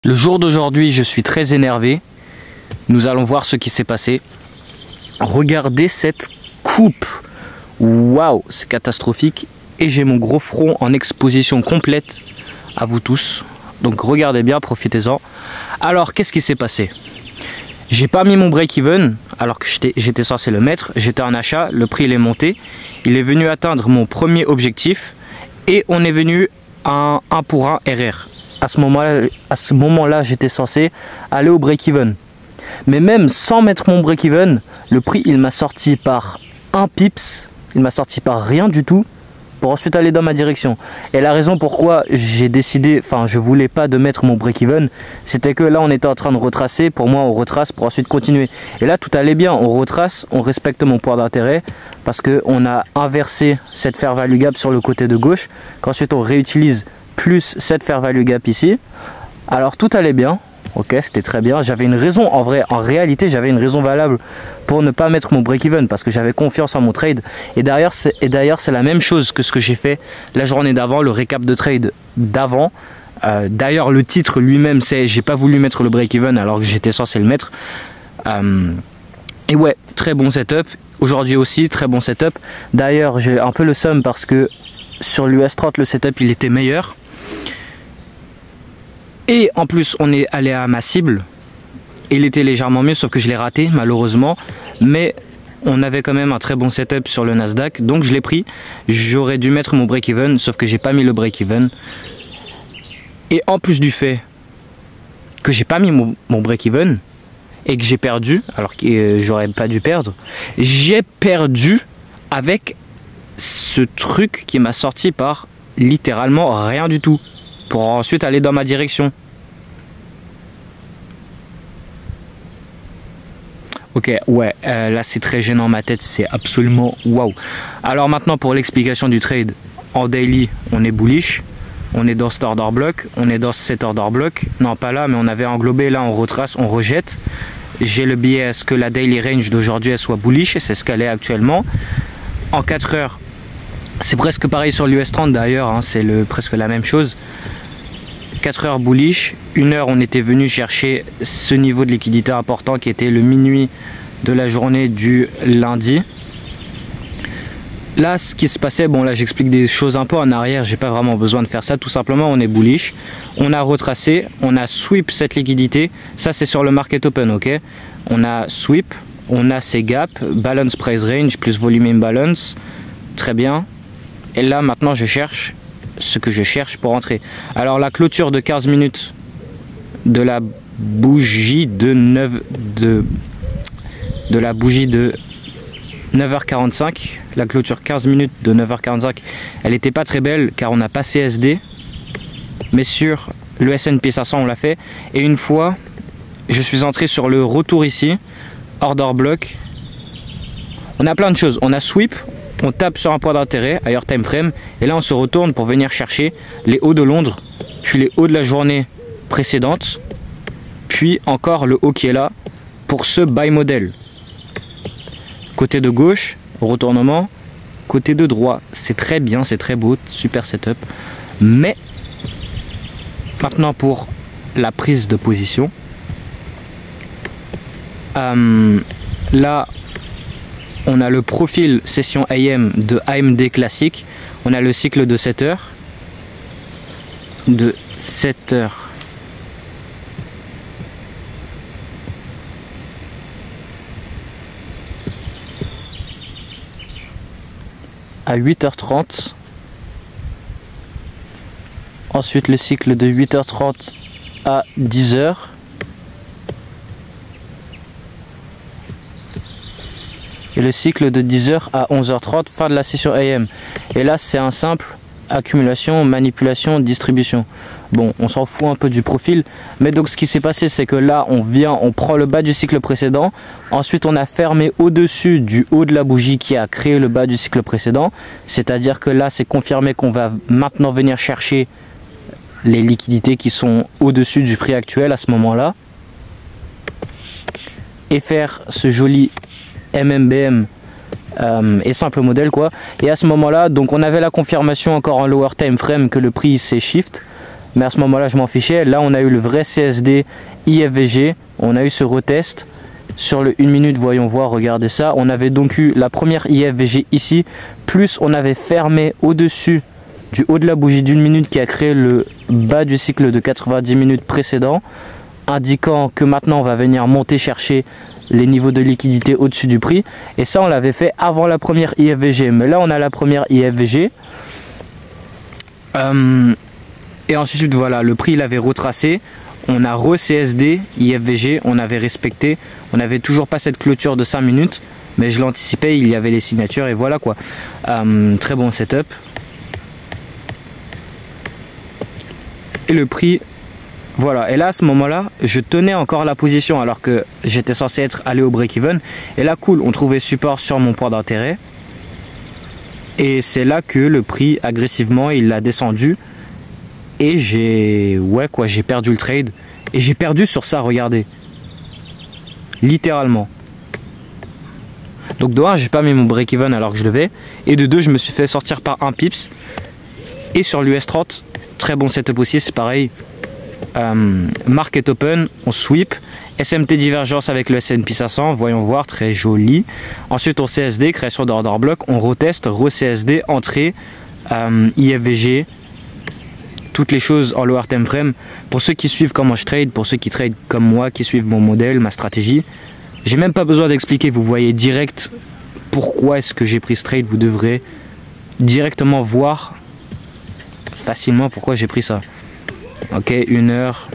Le jour d'aujourd'hui, je suis très énervé. Nous allons voir ce qui s'est passé. Regardez cette coupe. Waouh, c'est catastrophique. Et j'ai mon gros front en exposition complète à vous tous. Donc regardez bien, profitez-en. Alors, qu'est-ce qui s'est passé? J'ai pas mis mon break-even alors que j'étais censé le mettre. J'étais en achat, le prix il est monté. Il est venu atteindre mon premier objectif. Et on est venu à un 1 pour 1 RR. À ce moment-là, j'étais censé aller au break-even. Mais même sans mettre mon break-even, le prix, il m'a sorti par un pips. Il m'a sorti par rien du tout pour ensuite aller dans ma direction. Et la raison pourquoi j'ai décidé, enfin, je voulais pas de mettre mon break-even, c'était que là, on était en train de retracer. Pour moi, on retrace pour ensuite continuer. Et là, tout allait bien. On retrace, on respecte mon point d'intérêt parce qu'on a inversé cette fair value gap sur le côté de gauche. Qu'ensuite, on réutilise plus cette fair value gap ici. Alors tout allait bien, ok, c'était très bien. J'avais une raison, en réalité j'avais une raison valable pour ne pas mettre mon break even parce que j'avais confiance en mon trade. Et d'ailleurs c'est la même chose que ce que j'ai fait la journée d'avant, le récap de trade d'avant. D'ailleurs le titre lui-même c'est j'ai pas voulu mettre le break even alors que j'étais censé le mettre. Et ouais, très bon setup. Aujourd'hui aussi très bon setup. D'ailleurs j'ai un peu le seum parce que sur l'US 30 le setup il était meilleur. Et en plus, on est allé à ma cible. Il était légèrement mieux, sauf que je l'ai raté, malheureusement. Mais on avait quand même un très bon setup sur le Nasdaq. Donc je l'ai pris. J'aurais dû mettre mon break-even, sauf que j'ai pas mis le break-even. Et en plus du fait que j'ai pas mis mon break-even et que j'ai perdu, alors que j'aurais pas dû perdre, j'ai perdu avec ce truc qui m'a sorti par littéralement rien du tout. Pour ensuite aller dans ma direction. Ok, ouais, là c'est très gênant, ma tête c'est absolument waouh. Alors maintenant pour l'explication du trade, en daily on est bullish, on est dans cet order block, on est dans cet order block, non pas là mais on avait englobé, là on retrace, on rejette. J'ai le biais à ce que la daily range d'aujourd'hui elle soit bullish et c'est ce qu'elle est actuellement. En 4 heures, c'est presque pareil sur l'US 30 d'ailleurs, hein, c'est presque la même chose. 4 heures bullish, 1 heure on était venu chercher ce niveau de liquidité important qui était le minuit de la journée du lundi. Là ce qui se passait, bon là j'explique des choses un peu en arrière, j'ai pas vraiment besoin de faire ça, tout simplement on est bullish, on a retracé, on a sweep cette liquidité, ça c'est sur le market open, ok. On a sweep, on a ces gaps, balance price range plus volume imbalance, très bien. Et là maintenant je cherche ce que je cherche pour entrer. Alors la clôture de 15 minutes de la bougie de 9h45, la clôture 15 minutes de 9h45, elle n'était pas très belle car on a passé SD, mais sur le S&P 500 on l'a fait. Et une fois je suis entré sur le retour ici, order block, on a plein de choses, on a sweep, on tape sur un point d'intérêt, higher time frame, et là on se retourne pour venir chercher les hauts de Londres, puis les hauts de la journée précédente, puis encore le haut qui est là pour ce buy model. Côté de gauche, retournement, côté de droit, c'est très bien, c'est très beau, super setup. Mais maintenant pour la prise de position, là on a le profil session AM de AMD classique. On a le cycle de 7 heures. De 7 heures. À 8h30. Ensuite le cycle de 8h30 à 10h. Et le cycle de 10h à 11h30, fin de la session AM. Et là c'est un simple accumulation, manipulation, distribution. Bon, on s'en fout un peu du profil, mais donc ce qui s'est passé c'est que là on prend le bas du cycle précédent, ensuite on a fermé au-dessus du haut de la bougie qui a créé le bas du cycle précédent, c'est à dire que là c'est confirmé qu'on va maintenant venir chercher les liquidités qui sont au-dessus du prix actuel à ce moment là et faire ce joli MMBM et simple modèle quoi. Et à ce moment là donc on avait la confirmation encore en lower time frame que le prix s'est shift mais à ce moment-là, je m'en fichais. Là, on a eu le vrai CSD IFVG. On a eu ce retest sur le 1 minute. Voyons voir, regardez ça. On avait donc eu la première IFVG ici, plus on avait fermé au-dessus du haut de la bougie d'1 minute qui a créé le bas du cycle de 90 minutes précédent, indiquant que maintenant on va venir monter chercher les niveaux de liquidité au-dessus du prix. Et ça, on l'avait fait avant la première IFVG. Mais là, on a la première IFVG. Et ensuite, voilà, le prix, il avait retracé. On a re-CSD, IFVG, on avait respecté. On n'avait toujours pas cette clôture de 5 minutes. Mais je l'anticipais, il y avait les signatures et voilà quoi. Très bon setup. Et le prix, voilà. Et là, à ce moment-là, je tenais encore la position alors que j'étais censé être allé au break-even. Et là, cool, on trouvait support sur mon point d'intérêt. Et c'est là que le prix, agressivement, il a descendu. Et j'ai perdu le trade. Et j'ai perdu sur ça, regardez. Littéralement. Donc de 1, j'ai pas mis mon break-even alors que je devais. Et de 2, je me suis fait sortir par 1 pips. Et sur l'US 30, très bon setup aussi, c'est pareil. Market open, on sweep. SMT divergence avec le S&P 500, voyons voir, très joli. Ensuite on CSD, création d'order block, on reteste, re-CSD, entrée, IFVG, toutes les choses en lower time frame. Pour ceux qui suivent comment je trade, pour ceux qui trade comme moi, qui suivent mon modèle, ma stratégie, j'ai même pas besoin d'expliquer, vous voyez direct pourquoi est-ce que j'ai pris ce trade. Vous devrez directement voir facilement pourquoi j'ai pris ça. Ok, 1 heure,